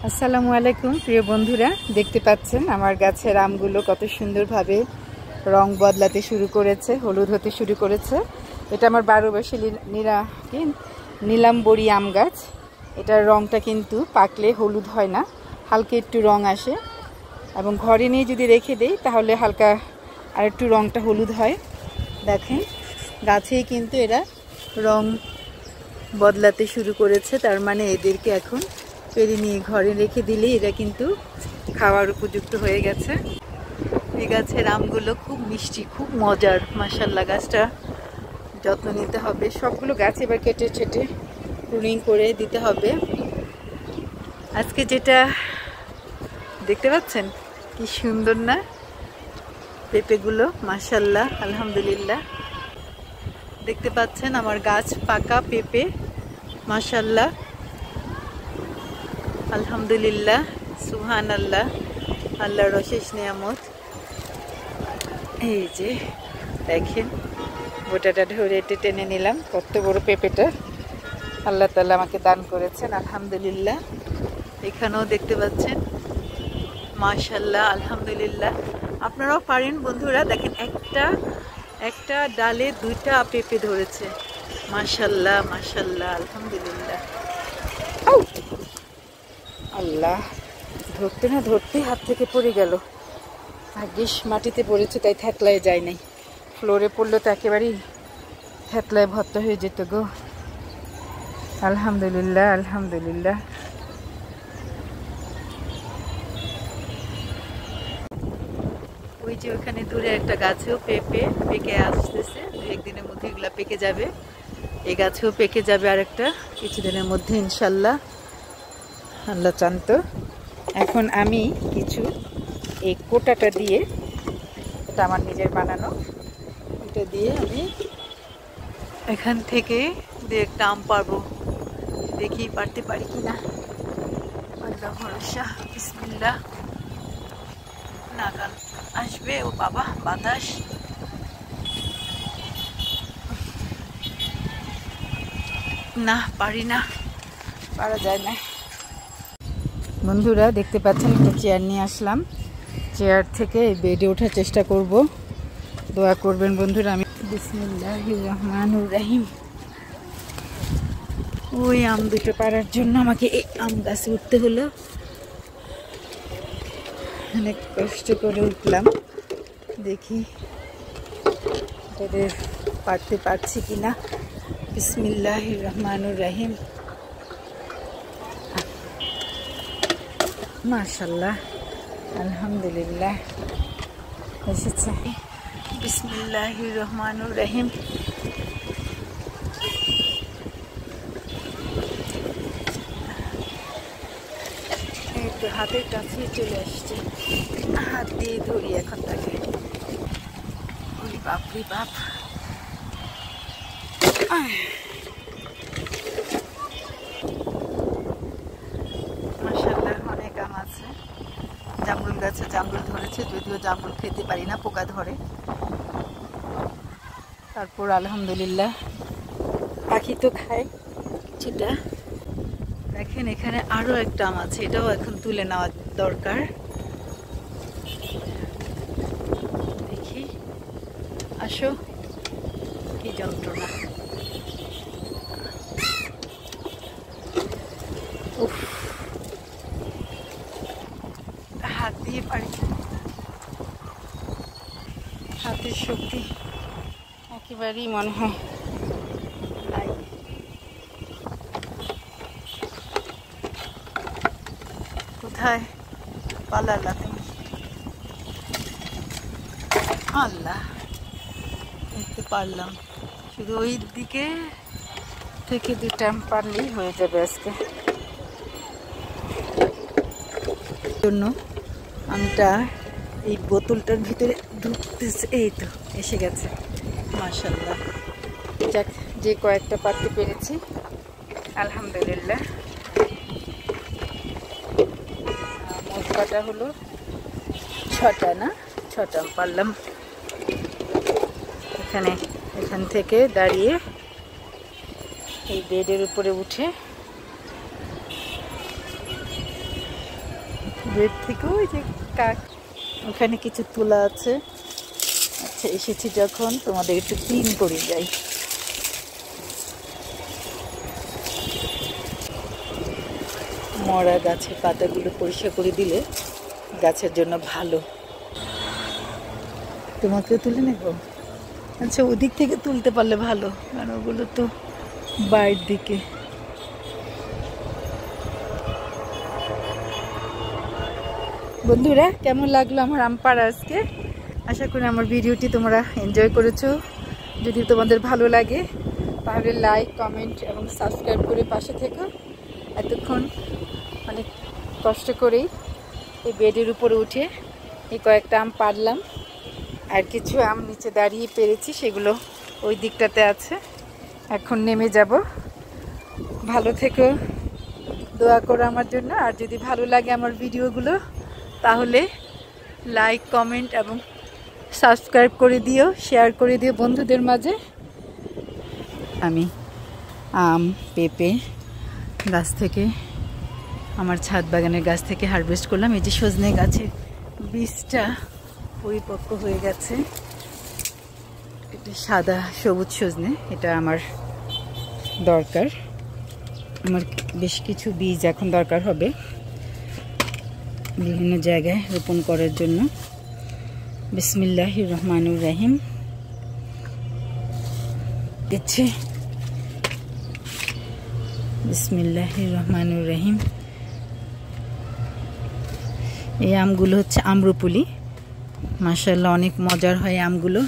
আসসালামু আলাইকুম প্রিয় বন্ধুরা, দেখতে পাচ্ছেন আমার গাছের আমগুলো কত সুন্দরভাবে রং বদলাতে শুরু করেছে, হলুদ হতে শুরু করেছে। এটা আমার 12 বর্ষী নীলাম্বরী আম গাছ। এটার রংটা কিন্তু পাকলে হলুদ হয় না, হালকা একটু রং আসে, এবং ঘরে নিয়ে যদি রেখে দেই তাহলে হালকা আর একটু রংটা হলুদ হয়। দেখেন গাছেই কিন্তু এরা রং বদলাতে শুরু করেছে, তার মানে এদেরকে এখন পেরে নিয়ে ঘরে রেখে দিলে এরা কিন্তু খাওয়ার উপযুক্ত হয়ে গেছে। এই গাছের আমগুলো খুব মিষ্টি, খুব মজার। মাশাআল্লাহ, গাছটা যত্ন নিতে হবে। সবগুলো গাছ এবার কেটে ছেটে প্রুনিং করে দিতে হবে। আজকে যেটা দেখতে পাচ্ছেন কি সুন্দর না পেঁপেগুলো, মাশাআল্লাহ, আলহামদুলিল্লাহ। দেখতে পাচ্ছেন আমার গাছ পাকা পেঁপে, মাশাআল্লাহ, আলহামদুলিল্লাহ, সুবহানাল্লাহ, আল্লাহর অশেষ নিয়ামত। এই যে দেখেন, গোটাটা ধরে টেনে নিলাম। কত বড় পেঁপেটা আল্লাহ তাআলা আমাকে দান করেছেন, আলহামদুলিল্লাহ। এখানেও দেখতে পাচ্ছেন, মাশাআল্লাহ, আলহামদুলিল্লাহ। আপনারাও পারেন বন্ধুরা। দেখেন একটা ডালে 2টা পেঁপে ধরেছে, মাশাআল্লাহ, মাশাআল্লাহ, আলহামদুলিল্লাহ। আল্লাহ, ধরতে না ধরতেই হাত থেকে পড়ে গেল। ভাগ্যিস মাটিতে পড়েছে, তাই থ্যাতলায় যায় নাই। ফ্লোরে পড়লে তো একেবারেই থ্যাতলায় ভর্তা হয়ে যেত গো। আলহামদুলিল্লাহ, আলহামদুলিল্লাহ। ওই যে ওখানে দূরে একটা গাছেও পেঁপে পেকে আসতেছে, 1 দিনের মধ্যে এগুলা পেকে যাবে। এই গাছেও পেকে যাবে আরেকটা কিছুদিনের মধ্যে ইনশাল্লাহ, আল্লাহ চান তো। এখন আমি কিছু এই কোটাটা দিয়ে, এটা আমার নিজের বানানো, এটা দিয়ে আমি এখান থেকে 2-1টা আম পারবো। দেখি পারতে পারি কিনা, আল্লাহ ভরসা। বিসমিল্লাহ। নাগাল আসবে, ও বাবা, বাতাস। না, পারি না, পারা যায় না। বন্ধুরা দেখতে পাচ্ছেন, একটা চেয়ার নিয়ে আসলাম। চেয়ার থেকে বেডে ওঠার চেষ্টা করব। দোয়া করবেন বন্ধুরা। আমি বিসমিল্লাহির রহমানির রহিম। ওই আম 2টো পারার জন্য আমাকে এই আম গাছে উঠতে হলো। অনেক কষ্ট করে উঠলাম। দেখি তাদের পারতে পারছি কিনা। বিসমিল্লাহির রহমানির রহিম। মাশাআল্লাহ, আলহামদুলিল্লাহ, এসেছে। বিসমিল্লাহির রহমানির রহিম। এই তো হাতের কাছে চলে আসছে, হাত দিয়ে ধরি এখন তাকে। ওরে বাপ রে বাপ। মাশাআল্লাহ, অনেক আম আছে। জামরুল গাছে জামরুল ধরেছে, যদিও জামরুল খেতে পারি না, পোকা ধরে। তারপর আলহামদুলিল্লাহ, পাখি তো খায় কিছুটা। দেখেন এখানে আরো একটা আম আছে, এটাও এখন তুলে নেওয়া দরকার। দেখি, আসো। কি যন্ত্রণা! উফ, হাত দিয়ে পারি, হাতের শক্তি একেবারেই মনে হয় নাই। কোথায় পালালা তুমি? আল্লাহ, দেখতে পারলাম। শুধু ওই দিকে থেকে 2টা পারলেই হয়ে যাবে আজকে। জন্য আমটা এই বোতলটার ভিতরে ঢুকতেছে। এই তো এসে গেছে, মাশাআল্লাহ। যাক, যে কয়েকটা পারতে পেরেছি, আলহামদুলিল্লাহ। মোট কটা হলো? 6টা না? 6টা পারলাম। এখান থেকে দাঁড়িয়ে এই বেডের উপরে উঠে বেড থেকে ওই যে কাক, ওখানে কিছু তোলা আছে। আচ্ছা, এসেছি যখন তোমাদের একটু ক্লিন করে যাই। মরা গাছের পাতাগুলো পরিষ্কার করে দিলে গাছের জন্য ভালো। তোমাকেও তুলে নেব? আচ্ছা, ওদিক থেকে তুলতে পারলে ভালো, কারণ ওগুলো তো বাইরের দিকে। বন্ধুরা, কেমন লাগলো আমার আমপাড়া আজকে? আশা করি আমার ভিডিওটি তোমরা এনজয় করেছো। যদি তোমাদের ভালো লাগে তাহলে লাইক, কমেন্ট এবং সাবস্ক্রাইব করে পাশে থেকো। এতক্ষণ অনেক কষ্ট করেই এই বেডের উপরে উঠে এই কয়েকটা আম পারলাম, আর কিছু আম নিচে দাঁড়িয়ে পেরেছি, সেগুলো ওই দিকটাতে আছে। এখন নেমে যাব। ভালো থেকো, দোয়া করো আমার জন্য। আর যদি ভালো লাগে আমার ভিডিওগুলো তাহলে লাইক, কমেন্ট এবং সাবস্ক্রাইব করে দিও, শেয়ার করে দিও বন্ধুদের মাঝে। আমি আম, পেঁপে গাছ থেকে, আমার ছাদ বাগানের গাছ থেকে হারভেস্ট করলাম। এই যে সজনে গাছের বীজটা পরিপক্ক হয়ে গেছে, এটা সাদা সবুজ সজনে, এটা আমার দরকার। আমার বেশ কিছু বীজ এখন দরকার হবে বিভিন্ন জায়গায় রোপণ করার জন্য। বিসমিল্লাহির রহমানির রহিম। দিচ্ছি, বিসমিল্লাহির রহমানির রহিম। এই আমগুলো হচ্ছে আম্রপুলি, মাশাআল্লাহ অনেক মজার হয় আমগুলো।